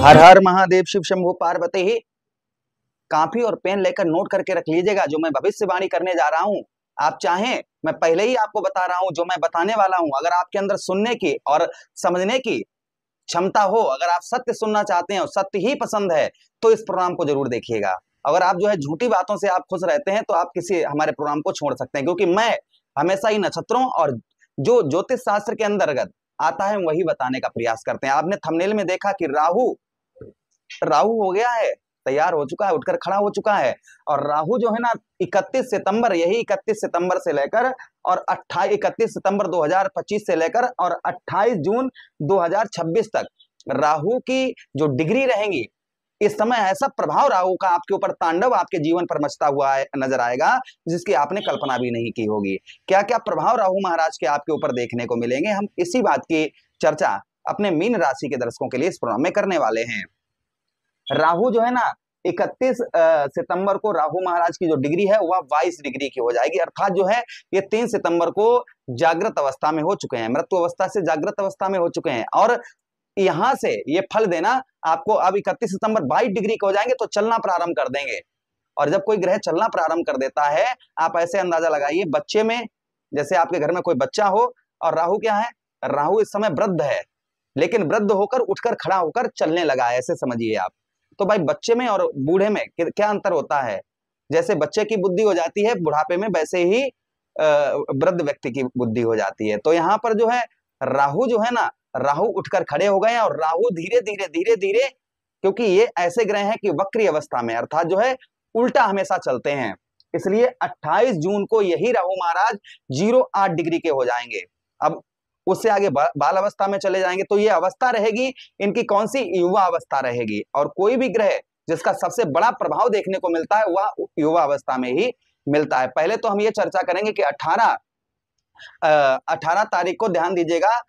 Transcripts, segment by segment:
हर हर Mahadev Shiv Shambhu Parvati. Copy और pen लेकर note करके रख लीजिएगा जो मैं भविष्यवाणी करने जा रहा हूं। आप चाहें, मैं पहले ही आपको बता रहा हूं जो मैं बताने वाला हूं, अगर आपके अंदर सुनने की और समझने की क्षमता हो, अगर आप सत्य सुनना चाहते हैं और सत्य ही पसंद है तो इस प्रोग्राम को जरूर देखिएगा। अगर आप जो है झूठी बातों से आप खुश रहते हैं तो आप किसी हमारे प्रोग्राम को छोड़ सकते हैं, क्योंकि मैं हमेशा ही नक्षत्रों और जो ज्योतिष शास्त्र के अंतर्गत आता है वही बताने का प्रयास करते हैं। आपने थंबनेल में देखा कि राहु राहु हो गया है, तैयार हो चुका है, उठकर खड़ा हो चुका है। और राहु जो है ना 31 सितंबर, यही 31 सितंबर से लेकर और 31 सितंबर 2025 से लेकर और 28 जून 2026 तक राहु की जो डिग्री रहेंगी, इस समय ऐसा प्रभाव राहु का आपके ऊपर तांडव आपके जीवन पर मचता हुआ नजर आएगा जिसकी आपने कल्पना भी नहीं की होगी। क्या क्या प्रभाव राहु महाराज के आपके ऊपर देखने को मिलेंगे, हम इसी बात की चर्चा अपने मीन राशि के दर्शकों के लिए इस प्रोग्राम में करने वाले हैं। राहु जो है ना 31 सितंबर को राहु महाराज की जो डिग्री है वह 22 डिग्री की हो जाएगी, अर्थात जो है ये 3 सितंबर को जागृत अवस्था में हो चुके हैं, मृत्यु अवस्था से जागृत अवस्था में हो चुके हैं। और यहां से ये फल देना आपको अब 31 सितंबर 22 डिग्री के हो जाएंगे तो चलना प्रारंभ कर देंगे। और जब कोई ग्रह चलना प्रारंभ कर देता है, आप ऐसे अंदाजा लगाइए बच्चे में, जैसे आपके घर में कोई बच्चा हो और राहु क्या है, राहु इस समय वृद्ध है लेकिन वृद्ध होकर उठकर खड़ा होकर चलने लगा है, ऐसे समझिए आप। तो भाई बच्चे में और बूढ़े में क्या अंतर होता है, जैसे बच्चे की बुद्धि हो जाती है बुढ़ापे में, वैसे ही वृद्ध व्यक्ति की बुद्धि हो जाती है। तो यहाँ पर जो है राहु जो है ना, राहु उठकर खड़े हो गए हैं और राहु धीरे धीरे धीरे धीरे, क्योंकि ये ऐसे ग्रह हैं कि वक्री अवस्था में अर्थात जो है उल्टा हमेशा चलते हैं, इसलिए 28 जून को यही राहु महाराज 08 डिग्री के हो जाएंगे। अब उससे आगे बाल अवस्था में चले जाएंगे। तो ये अवस्था रहेगी इनकी कौन सी, युवा अवस्था रहेगी। और कोई भी ग्रह जिसका सबसे बड़ा प्रभाव देखने को मिलता है वह युवा अवस्था में ही मिलता है। पहले तो हम ये चर्चा करेंगे कि 18 तारीख को, ध्यान दीजिएगा,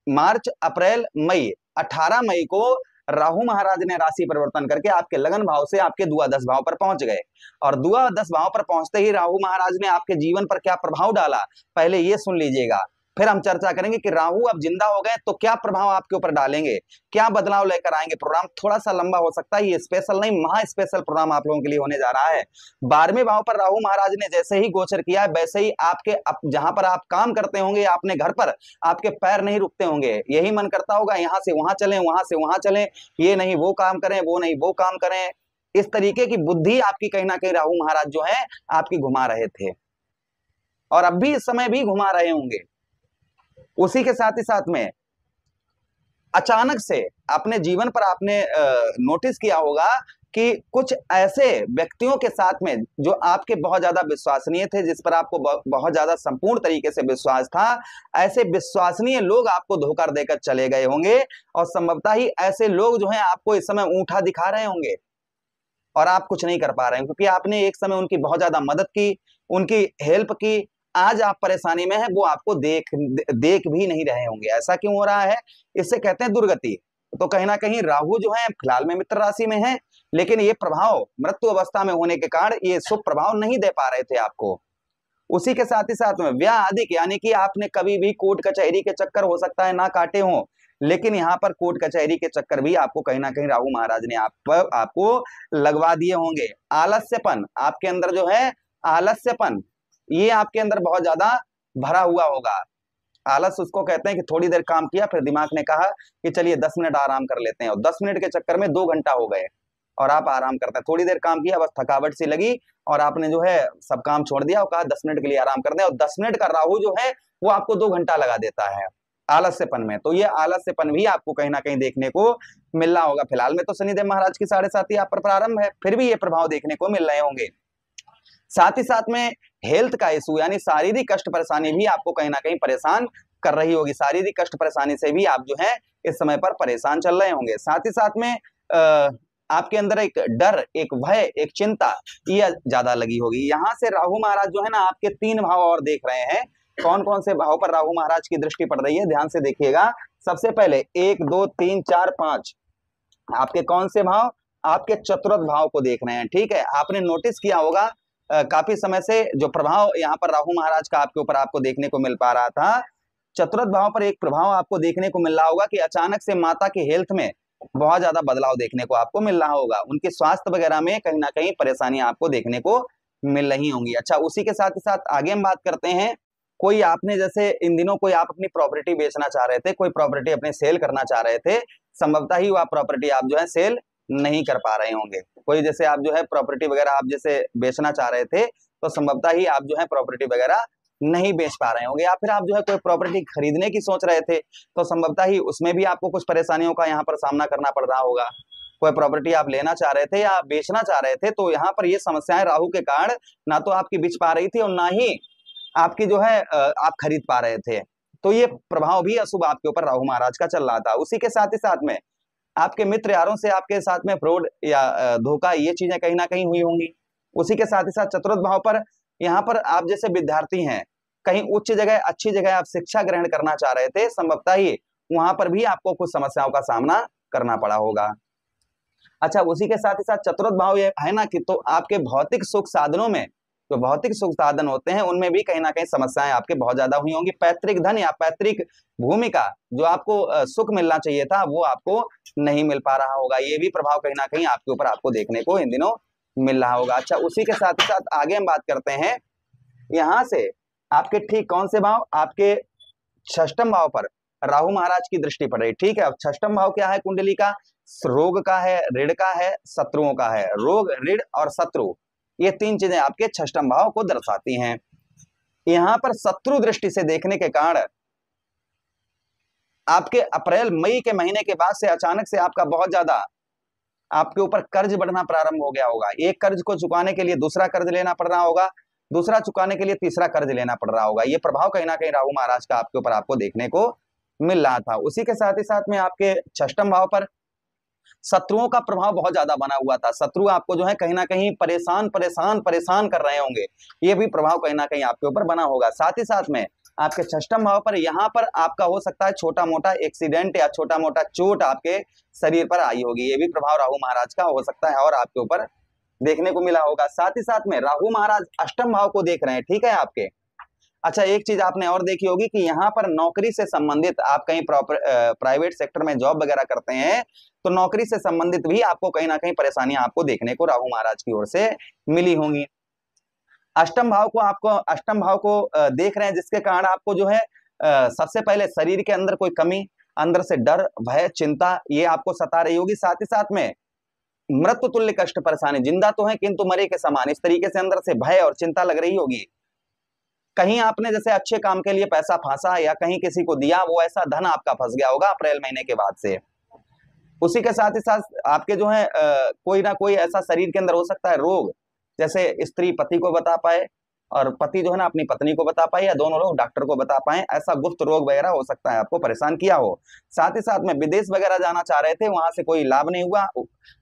मार्च अप्रैल मई, 18 मई को राहु महाराज ने राशि परिवर्तन करके आपके लगन भाव से आपके दुआ 10 भाव पर पहुंच गए। और दुआ 10 भाव पर पहुंचते ही राहु महाराज ने आपके जीवन पर क्या प्रभाव डाला, पहले ये सुन लीजिएगा, फिर हम चर्चा करेंगे कि राहु अब जिंदा हो गए तो क्या प्रभाव आपके ऊपर डालेंगे, क्या बदलाव लेकर आएंगे। प्रोग्राम थोड़ा सा लंबा हो सकता है, ये स्पेशल नहीं महा स्पेशल प्रोग्राम आप लोगों के लिए होने जा रहा है। 12वें भाव पर राहु महाराज ने जैसे ही गोचर किया है वैसे ही आपके जहां पर आप काम करते होंगे, अपने घर पर आपके पैर नहीं रुकते होंगे, यही मन करता होगा यहाँ से वहां चलें, वहां से वहां चलें, ये नहीं वो काम करें, वो नहीं वो काम करें। इस तरीके की बुद्धि आपकी कहीं ना कहीं राहु महाराज जो है आपकी घुमा रहे थे और अब भी इस समय भी घुमा रहे होंगे। उसी के साथ ही साथ में अचानक से अपने जीवन पर आपने नोटिस किया होगा कि कुछ ऐसे व्यक्तियों के साथ में जो आपके बहुत ज्यादा विश्वसनीय थे, जिस पर आपको बहुत ज्यादा संपूर्ण तरीके से विश्वास था, ऐसे विश्वसनीय लोग आपको धोखा देकर चले गए होंगे और संभवतः ही ऐसे लोग जो हैं आपको इस समय ऊंठा दिखा रहे होंगे और आप कुछ नहीं कर पा रहे हैं, क्योंकि आपने एक समय उनकी बहुत ज्यादा मदद की, उनकी हेल्प की। आज आप परेशानी में हैं, वो आपको देख भी नहीं रहे होंगे। ऐसा क्यों हो रहा है, इससे कहते हैं दुर्गति। तो कहीं ना कहीं राहु जो है फिलहाल में मित्र राशि में है, लेकिन ये प्रभाव मृत्यु अवस्था में होने के कारण ये शुभ प्रभाव नहीं दे पा रहे थे आपको। उसी के साथ ही साथ में व्यय अधिक, यानी कि आपने कभी भी कोर्ट कचहरी के चक्कर हो सकता है ना काटे हों, लेकिन यहाँ पर कोर्ट कचहरी के चक्कर भी आपको कहीं ना कहीं राहु महाराज ने आपको लगवा दिए होंगे। आलस्यपन आपके अंदर जो है, आलस्यपन ये आपके अंदर बहुत ज्यादा भरा हुआ होगा। आलस उसको कहते हैं कि थोड़ी देर काम किया फिर दिमाग ने कहा कि चलिए 10 मिनट आराम कर लेते हैं, और 10 मिनट के चक्कर में 2 घंटा हो गए और आप आराम करते हैं। थोड़ी देर काम किया, बस थकावट सी लगी और आपने जो है सब काम छोड़ दिया और कहा 10 मिनट के लिए आराम कर दें, और 10 मिनट का राहु जो है वो आपको 2 घंटा लगा देता है आलस्यपन में। तो ये आलस्यपन भी आपको कहीं ना कहीं देखने को मिल रहा होगा। फिलहाल में तो शनिदेव महाराज की 7.5 आप पर प्रारंभ है, फिर भी ये प्रभाव देखने को मिल रहे होंगे। साथ ही साथ में हेल्थ का इशू, यानी शारीरिक कष्ट परेशानी भी आपको कहीं ना कहीं परेशान कर रही होगी। शारीरिक कष्ट परेशानी से भी आप जो है इस समय पर परेशान चल रहे होंगे। साथ ही साथ में आपके अंदर एक डर, एक भय, एक चिंता ये ज्यादा लगी होगी। यहाँ से राहु महाराज जो है ना आपके 3 भाव और देख रहे हैं। कौन कौन से भाव पर राहु महाराज की दृष्टि पड़ रही है, ध्यान से देखिएगा। सबसे पहले 1 2 3 4 5 आपके कौन से भाव, आपके चतुर्थ भाव को देख रहे हैं। ठीक है, आपने नोटिस किया होगा काफी समय से जो प्रभाव यहाँ पर राहु महाराज का आपके ऊपर आपको देखने को मिल पा रहा था, चतुर्थ भाव पर एक प्रभाव आपको देखने को मिल रहा होगा कि अचानक से माता की हेल्थ में बहुत ज्यादा बदलाव देखने को आपको मिल रहा होगा, उनके स्वास्थ्य वगैरह में कहीं ना कहीं परेशानियां आपको देखने को मिल रही होंगी। अच्छा, उसी के साथ ही साथ आगे हम बात करते हैं, कोई आपने जैसे इन दिनों कोई आप अपनी प्रॉपर्टी बेचना चाह रहे थे, कोई प्रॉपर्टी अपने सेल करना चाह रहे थे, संभवतः ही वह प्रॉपर्टी आप जो है सेल नहीं कर पा रहे होंगे। कोई जैसे आप जो है प्रॉपर्टी वगैरह आप जैसे बेचना चाह रहे थे, तो संभवतः ही आप जो है प्रॉपर्टी वगैरह नहीं बेच पा रहे होंगे, या फिर आप जो है कोई प्रॉपर्टी खरीदने की सोच रहे थे, तो संभवतः ही उसमें भी आपको कुछ परेशानियों का यहाँ पर सामना करना पड़ रहा होगा। कोई प्रॉपर्टी आप लेना चाह रहे थे या बेचना चाह रहे थे, तो यहाँ पर ये समस्याएं राहु के कारण ना तो आपकी बिच पा रही थी और ना ही आपकी जो है आप खरीद पा रहे थे। तो ये प्रभाव भी अशुभ आपके ऊपर राहु महाराज का चल रहा था। उसी के साथ ही साथ में आपके मित्र यारों से आपके साथ में फ्रॉड या धोखा, ये चीजें कहीं ना कहीं हुई होंगी। उसी के साथ ही साथ चतुर्थ भाव पर यहाँ पर आप जैसे विद्यार्थी हैं, कहीं उच्च जगह अच्छी जगह आप शिक्षा ग्रहण करना चाह रहे थे, संभवतः ही वहां पर भी आपको कुछ समस्याओं का सामना करना पड़ा होगा। अच्छा, उसी के साथ ही साथ चतुर्थ भाव ये है ना कि तो आपके भौतिक सुख साधनों में, जो भौतिक सुख साधन होते हैं उनमें भी कहीं ना कहीं समस्याएं आपके बहुत ज्यादा हुई होंगी। पैतृक धन या पैतृक भूमि का जो आपको सुख मिलना चाहिए था वो आपको नहीं मिल पा रहा होगा, ये भी प्रभाव कहीं ना कहीं आपके ऊपर आपको देखने को इन दिनों मिल रहा होगा। अच्छा, उसी के साथ ही साथ आगे हम बात करते हैं, यहाँ से आपके ठीक कौन से भाव, आपके षष्ठम भाव पर राहु महाराज की दृष्टि पड़ रही। ठीक है, अब षष्ठम भाव क्या है कुंडली का, रोग का है, ऋण का है, शत्रुओं का है। रोग, ऋण और शत्रु, ये तीन चीजें आपके षष्ठम भाव को दर्शाती हैं। यहां पर शत्रु दृष्टि से देखने के कारण आपके अप्रैल मई के महीने के बाद से अचानक से आपका बहुत ज्यादा आपके ऊपर कर्ज बढ़ना प्रारंभ हो गया होगा। एक कर्ज को चुकाने के लिए दूसरा कर्ज लेना पड़ रहा होगा, दूसरा चुकाने के लिए तीसरा कर्ज लेना पड़ रहा होगा। ये प्रभाव कहीं ना कहीं राहु महाराज का आपके ऊपर आपको देखने को मिल रहा था। उसी के साथ ही साथ में आपके षष्ठम भाव पर शत्रुओं का प्रभाव बहुत ज्यादा बना हुआ था। शत्रु आपको जो है कहीं ना कहीं परेशान परेशान परेशान कर रहे होंगे, ये भी प्रभाव कहीं ना कहीं आपके ऊपर बना होगा। साथ ही साथ में आपके षष्ठम भाव पर यहाँ पर आपका हो सकता है छोटा मोटा एक्सीडेंट या छोटा मोटा चोट आपके शरीर पर आई होगी, ये भी प्रभाव राहु महाराज का हो सकता है और आपके ऊपर देखने को मिला होगा। साथ ही साथ में राहु महाराज अष्टम भाव को देख रहे हैं, ठीक है आपके। अच्छा, एक चीज आपने और देखी होगी कि यहाँ पर नौकरी से संबंधित आप कहीं प्राइवेट सेक्टर में जॉब वगैरह करते हैं, तो नौकरी से संबंधित भी आपको कहीं ना कहीं परेशानियां आपको देखने को राहु महाराज की ओर से मिली होंगी। अष्टम भाव को देख रहे हैं, जिसके कारण आपको जो है सबसे पहले शरीर के अंदर कोई कमी, अंदर से डर, भय, चिंता, ये आपको सता रही होगी। साथ ही साथ में मृत्यु तुल्य कष्ट परेशानी, जिंदा तो है किंतु मरे के समान, इस तरीके से अंदर से भय और चिंता लग रही होगी। कहीं आपने जैसे अच्छे काम के लिए पैसा फंसा या कहीं किसी को दिया, वो ऐसा धन आपका फंस गया होगा अप्रैल महीने के बाद से। उसी के साथ ही साथ आपके जो है कोई ना कोई ऐसा शरीर के अंदर हो सकता है रोग, जैसे स्त्री पति को बता पाए और पति जो है ना अपनी पत्नी को बता पाए, या दोनों लोग डॉक्टर को बता पाए, ऐसा गुप्त रोग वगैरह हो सकता है आपको परेशान किया हो। साथ ही साथ में विदेश वगैरह जाना चाह रहे थे, वहां से कोई लाभ नहीं हुआ।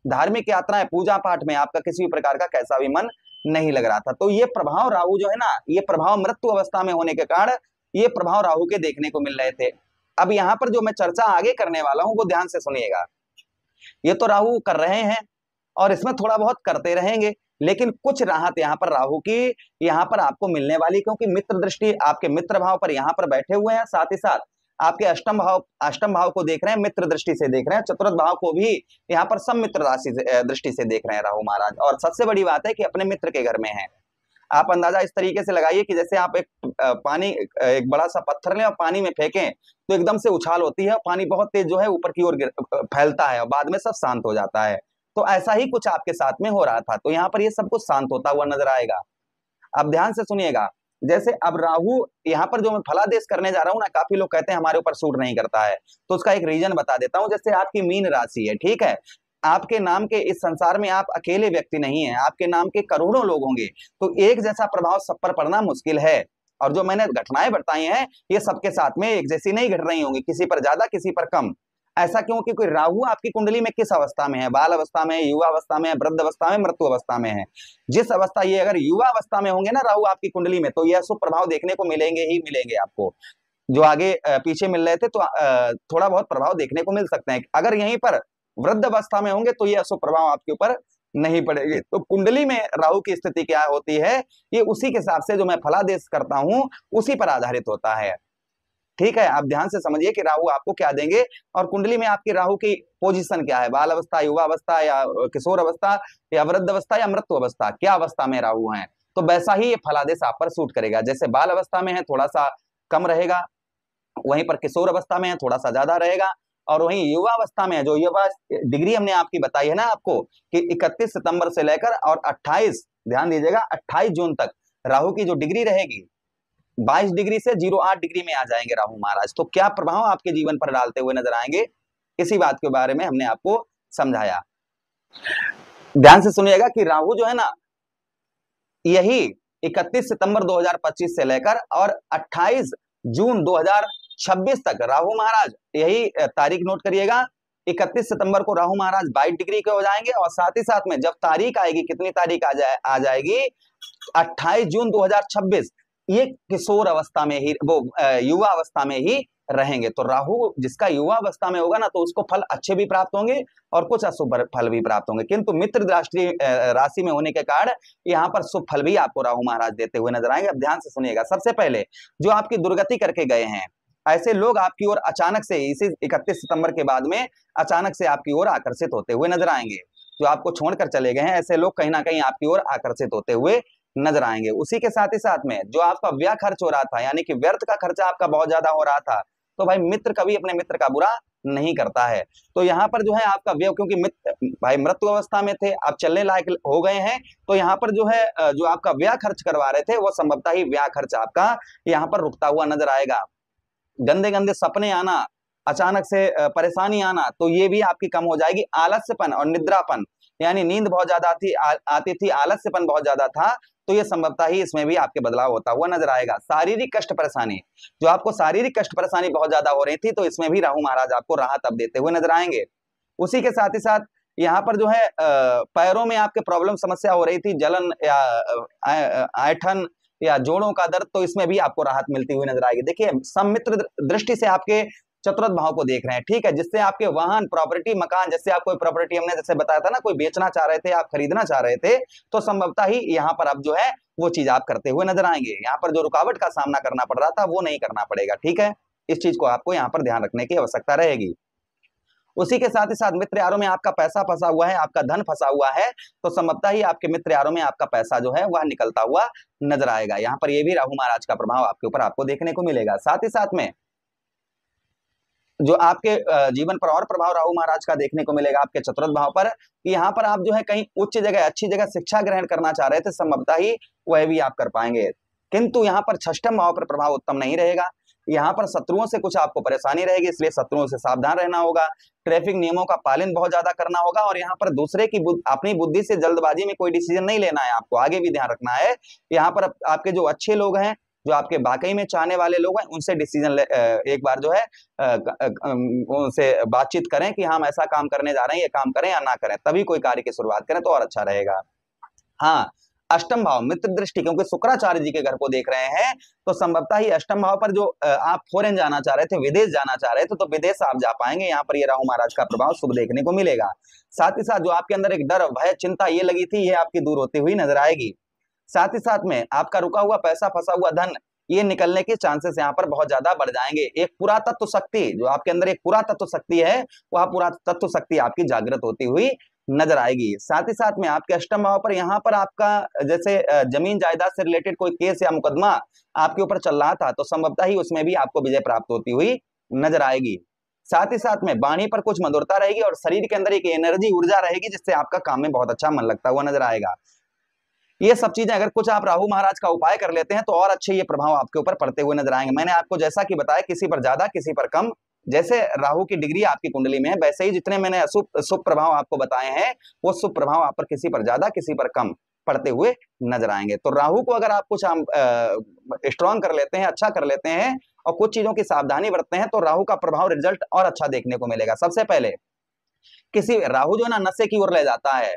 धार्मिक यात्राएं, पूजा पाठ में आपका किसी भी प्रकार का कैसा भी मन नहीं लग रहा था। तो ये प्रभाव राहु जो है ना, ये प्रभाव मृत्यु अवस्था में होने के कारण ये प्रभाव राहु के देखने को मिल रहे थे। अब यहाँ पर जो मैं चर्चा आगे करने वाला हूं वो ध्यान से सुनिएगा। ये तो राहु कर रहे हैं और इसमें थोड़ा बहुत करते रहेंगे, लेकिन कुछ राहत यहाँ पर राहु की यहाँ पर आपको मिलने वाली, क्योंकि मित्र दृष्टि आपके मित्र भाव पर यहाँ पर बैठे हुए हैं। साथ ही साथ आपके अष्टम भाव को देख रहे हैं, मित्र दृष्टि से देख रहे हैं। चतुर्थ भाव को भी यहाँ पर सब मित्र राशि दृष्टि से देख रहे हैं राहु महाराज। और सबसे बड़ी बात है कि अपने मित्र के घर में है। आप अंदाजा इस तरीके से लगाइए कि जैसे आप एक बड़ा सा पत्थर लें और पानी में फेंकें तो एकदम से उछाल होती है, पानी बहुत तेज जो है ऊपर की ओर फैलता है और बाद में सब शांत हो जाता है। तो ऐसा ही कुछ आपके साथ में हो रहा था। तो यहाँ पर ये सब कुछ शांत होता हुआ नजर आएगा। अब ध्यान से सुनिएगा, जैसे अब राहु यहाँ पर जो मैं फलादेश करने जा रहा हूँ ना, काफी लोग कहते हैं हमारे ऊपर सूट नहीं करता है, तो उसका एक रीजन बता देता हूँ। जैसे आपकी मीन राशि है, ठीक है, आपके नाम के इस संसार में आप अकेले व्यक्ति नहीं है, आपके नाम के करोड़ों लोग होंगे, तो एक जैसा प्रभाव सब पर पड़ना मुश्किल है। और जो मैंने घटनाएं बताई हैं ये सबके साथ में एक जैसी नहीं घट रही होंगी, किसी पर ज्यादा किसी पर कम। ऐसा क्यों? क्योंकि राहु आपकी कुंडली में किस अवस्था में है, बाल अवस्था में, युवा अवस्था में, वृद्ध अवस्था में, मृत्यु अवस्था में है। जिस अवस्था ये अगर युवा अवस्था में होंगे ना राहु आपकी कुंडली में, तो यह शुभ प्रभाव देखने को मिलेंगे ही मिलेंगे आपको। जो आगे पीछे मिल रहे थे तो थोड़ा बहुत प्रभाव देखने को मिल सकते हैं। अगर यहीं पर वृद्ध अवस्था में होंगे तो ये अशुभ प्रभाव आपके ऊपर नहीं पड़ेगी। तो कुंडली में राहु की स्थिति क्या होती है, ये उसी के हिसाब से जो मैं फलादेश करता हूं उसी पर आधारित होता है। ठीक है, आप ध्यान से समझिए कि राहु आपको क्या देंगे और कुंडली में आपकी राहु की पोजीशन क्या है, बाल अवस्था, युवा अवस्था या किशोर अवस्था या वृद्ध अवस्था या मृत्यु अवस्था, क्या अवस्था में राहु है, तो वैसा ही ये फलादेश आप पर सूट करेगा। जैसे बाल अवस्था में है थोड़ा सा कम रहेगा, वहीं पर किशोर अवस्था में है थोड़ा सा ज्यादा रहेगा, और वहीं युवा अवस्था में है, जो युवा डिग्री हमने आपकी बताई है ना आपको कि 31 सितंबर से लेकर और 28, ध्यान दीजिएगा 28 जून तक राहु की जो डिग्री रहेगी 22 डिग्री से 08 डिग्री में आ जाएंगे राहु महाराज। तो क्या प्रभाव आपके जीवन पर डालते हुए नजर आएंगे, इसी बात के बारे में हमने आपको समझाया। ध्यान से सुनिएगा कि राहु जो है ना, यही 31 सितंबर 2025 से लेकर और 28 जून 2026 तक राहु महाराज, यही तारीख नोट करिएगा, 31 सितंबर को राहु महाराज 22 डिग्री के हो जाएंगे, और साथ ही साथ में जब तारीख आएगी, कितनी तारीख आ जाएगी 28 जून 2026, ये किशोर अवस्था में ही, वो युवा अवस्था में ही रहेंगे। तो राहु जिसका युवा अवस्था में होगा ना, तो उसको फल अच्छे भी प्राप्त होंगे और कुछ अशुभ फल भी प्राप्त होंगे, किंतु मित्र राशि में होने के कारण यहाँ पर शुभ फल भी आपको राहु महाराज देते हुए नजर आएंगे। अब ध्यान से सुनिएगा, सबसे पहले जो आपकी दुर्गति करके गए हैं, ऐसे लोग आपकी ओर अचानक से इसी 31 सितंबर के बाद में अचानक से आपकी ओर आकर्षित होते हुए नजर आएंगे। जो आपको छोड़कर चले गए हैं, ऐसे लोग कहीं ना कहीं आपकी ओर आकर्षित होते हुए नजर आएंगे। उसी के साथ ही साथ में जो आपका व्यय खर्च हो रहा था, यानी कि व्यर्थ का खर्चा आपका बहुत ज्यादा हो रहा था, तो भाई मित्र कभी अपने मित्र का बुरा नहीं करता है। तो यहाँ पर जो है आपका व्यय, क्योंकि मित्र भाई मृत्यु अवस्था में थे, आप चलने लायक हो गए हैं, तो यहाँ पर जो है जो आपका व्यय खर्च करवा रहे थे, वो संभवतः ही व्यय खर्च आपका यहाँ पर रुकता हुआ नजर आएगा। गंदे गंदे सपने आना, अचानक से परेशानी आना, तो ये भी आपकी कम हो जाएगी। आलस्यपन और निद्रापन, यानी नींद बहुत ज्यादा आती थी, आलस्यपन बहुत ज्यादा था, तो ये संभवतः ही इसमें भी आपके बदलाव होता हुआ नजर आएगा। शारीरिक कष्ट परेशानी, जो आपको शारीरिक कष्ट परेशानी बहुत ज्यादा हो रही थी, तो इसमें भी राहु महाराज आपको राहत अब देते हुए नजर आएंगे। उसी के साथ ही साथ यहाँ पर जो है पैरों में आपके प्रॉब्लम समस्या हो रही थी, जलन या ऐठन या जोड़ों का दर्द, तो इसमें भी आपको राहत मिलती हुई नजर आएगी। देखिए सम्मित्र दृष्टि से आपके चतुर्थ भाव को देख रहे हैं, ठीक है, जिससे आपके वाहन, प्रॉपर्टी, मकान, जैसे आप कोई प्रॉपर्टी, हमने जैसे बताया था ना, कोई बेचना चाह रहे थे, आप खरीदना चाह रहे थे, तो संभवतः ही यहाँ पर अब जो है वो चीज आप करते हुए नजर आएंगे। यहाँ पर जो रुकावट का सामना करना पड़ रहा था, वो नहीं करना पड़ेगा, ठीक है, इस चीज को आपको यहाँ पर ध्यान रखने की आवश्यकता रहेगी। उसी के साथ ही साथ मित्र यारों में आपका पैसा फंसा हुआ है, आपका धन फंसा हुआ है, तो संभवतः ही आपके मित्र यारों में आपका पैसा जो है वह निकलता हुआ नजर आएगा। यहाँ पर ये भी राहु महाराज का प्रभाव आपके ऊपर आपको देखने को मिलेगा। साथ ही साथ में जो आपके जीवन पर और प्रभाव राहु महाराज का देखने को मिलेगा आपके चतुर्थ भाव पर, कि यहाँ पर आप जो है कहीं उच्च जगह, अच्छी जगह शिक्षा ग्रहण करना चाह रहे थे, संभवतः ही वह भी आप कर पाएंगे, किंतु यहाँ पर षष्ठम भाव पर प्रभाव उत्तम नहीं रहेगा। यहाँ पर शत्रुओं से कुछ आपको परेशानी रहेगी, इसलिए शत्रुओं से सावधान रहना होगा, ट्रैफिक नियमों का पालन बहुत ज्यादा करना होगा, और यहाँ पर दूसरे की अपनी बुद्धि से जल्दबाजी में कोई डिसीजन नहीं लेना है, आपको आगे भी ध्यान रखना है। यहाँ पर आपके जो अच्छे लोग हैं, जो आपके वाकई में चाहने वाले लोग हैं, उनसे डिसीजन एक बार जो है उनसे बातचीत करें कि हम ऐसा काम करने जा रहे हैं, ये काम करें या ना करें, तभी कोई कार्य की शुरुआत करें तो और अच्छा रहेगा। हाँ, अष्टम भाव मित्र दृष्टि, क्योंकि शुक्राचार्य जी के घर को देख रहे हैं, तो संभवतः ही अष्टम भाव पर जो आप फॉरेन जाना चाह रहे थे, विदेश जाना चाह रहे थे, तो विदेश आप जा पाएंगे। यहाँ पर ये राहु महाराज का प्रभाव शुभ देखने को मिलेगा। साथ ही साथ जो आपके अंदर एक डर, भय, चिंता ये लगी थी, ये आपकी दूर होती हुई नजर आएगी। साथ ही साथ में आपका रुका हुआ पैसा, फंसा हुआ धन, ये निकलने के चांसेस यहाँ पर बहुत ज्यादा बढ़ जाएंगे। एक पुरातत्व शक्ति, जो आपके अंदर एक पुरातत्व शक्ति है, वह पुरातत्व शक्ति आपकी जागृत होती हुई नजर आएगी। साथ ही साथ में आपके अष्टम भाव पर यहाँ पर आपका जैसे जमीन जायदाद से रिलेटेड कोई केस या मुकदमा आपके ऊपर चल रहा था, तो संभवतः ही उसमें भी आपको विजय प्राप्त होती हुई नजर आएगी। साथ ही साथ में वाणी पर कुछ मधुरता रहेगी और शरीर के अंदर एक एनर्जी, ऊर्जा रहेगी, जिससे आपका काम में बहुत अच्छा मन लगता हुआ नजर आएगा। ये सब चीजें अगर कुछ आप राहु महाराज का उपाय कर लेते हैं, तो और अच्छे ये प्रभाव आपके ऊपर पड़ते हुए नजर आएंगे। मैंने आपको जैसा कि बताया, किसी पर ज्यादा किसी पर कम, जैसे राहु की डिग्री आपकी कुंडली में है, वैसे ही जितने मैंने शुभ प्रभाव आपको बताए हैं, वो शुभ प्रभाव आप पर किसी पर ज्यादा किसी पर कम पड़ते हुए नजर आएंगे। तो राहु को अगर आप कुछ स्ट्रॉन्ग कर लेते हैं, अच्छा कर लेते हैं, और कुछ चीजों की सावधानी बरतते हैं, तो राहु का प्रभाव, रिजल्ट और अच्छा देखने को मिलेगा। सबसे पहले किसी राहु जो है ना नशे की ओर ले जाता है,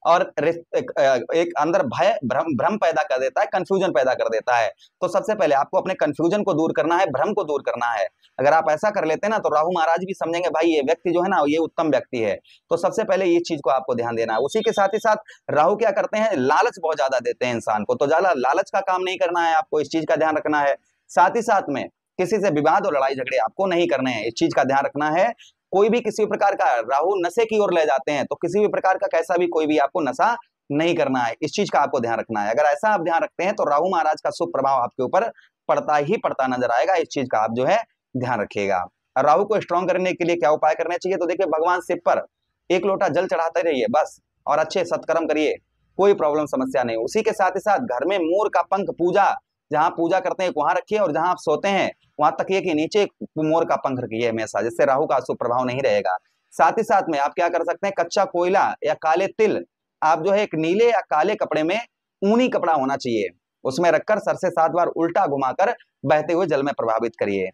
और एक अंदर भय, भ्रम पैदा कर देता है, कंफ्यूजन पैदा कर देता है। तो सबसे पहले आपको अपने कंफ्यूजन को दूर करना है, भ्रम को दूर करना है। अगर आप ऐसा कर लेते हैं ना, तो राहु महाराज भी समझेंगे भाई ये व्यक्ति जो है ना, ये उत्तम व्यक्ति है। तो सबसे पहले ये चीज को आपको ध्यान देना है। उसी के साथ ही साथ राहु क्या करते हैं, लालच बहुत ज्यादा देते हैं इंसान को, तो ज्यादा लालच का काम नहीं करना है, आपको इस चीज का ध्यान रखना है। साथ ही साथ में किसी से विवाद और लड़ाई झगड़े आपको नहीं करने हैं, इस चीज का ध्यान रखना है। कोई भी किसी प्रकार का, राहु नशे की ओर ले जाते हैं, तो किसी भी प्रकार का कैसा भी कोई भी आपको नशा नहीं करना है, इस चीज का आपको ध्यान रखना है। अगर ऐसा आप ध्यान रखते हैं तो राहु महाराज का शुभ प्रभाव आपके ऊपर पड़ता ही पड़ता नजर आएगा, इस चीज का आप जो है ध्यान रखिएगा। और राहु को स्ट्रॉन्ग करने के लिए क्या उपाय करने चाहिए, तो देखिए भगवान शिव पर एक लोटा जल चढ़ाते रहिए बस, और अच्छे सत्कर्म करिए, कोई प्रॉब्लम समस्या नहीं। उसी के साथ ही साथ घर में मोर का पंख पूजा, जहां पूजा करते हैं वहां रखिए, और जहां आप सोते हैं वहां तकिए के नीचे मोर का पंख रखिए हमेशा, जिससे राहु का शुभ प्रभाव नहीं रहेगा। साथ ही साथ में आप क्या कर सकते हैं, कच्चा कोयला या काले तिल आप जो है एक नीले या काले कपड़े में, ऊनी कपड़ा होना चाहिए, उसमें रखकर सर से 7 बार उल्टा घुमाकर बहते हुए जल में प्रभावित करिए।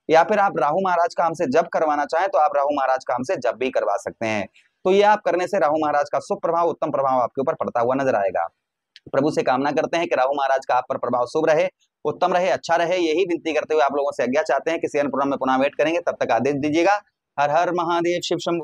या फिर आप राहु महाराज का हमसे जप करवाना चाहें तो आप राहु महाराज का हमसे जप भी करवा सकते हैं। तो ये आप करने से राहु महाराज का शुभ प्रभाव, उत्तम प्रभाव आपके ऊपर पड़ता हुआ नजर आएगा। प्रभु से कामना करते हैं कि राहु महाराज का आप पर प्रभाव शुभ रहे, उत्तम रहे, अच्छा रहे। यही विनती करते हुए आप लोगों से आज्ञा चाहते हैं। किसी अन्य प्रोग्राम में पुनः वेट करेंगे, तब तक आदेश दीजिएगा। हर हर महादेव, शिव शंभु।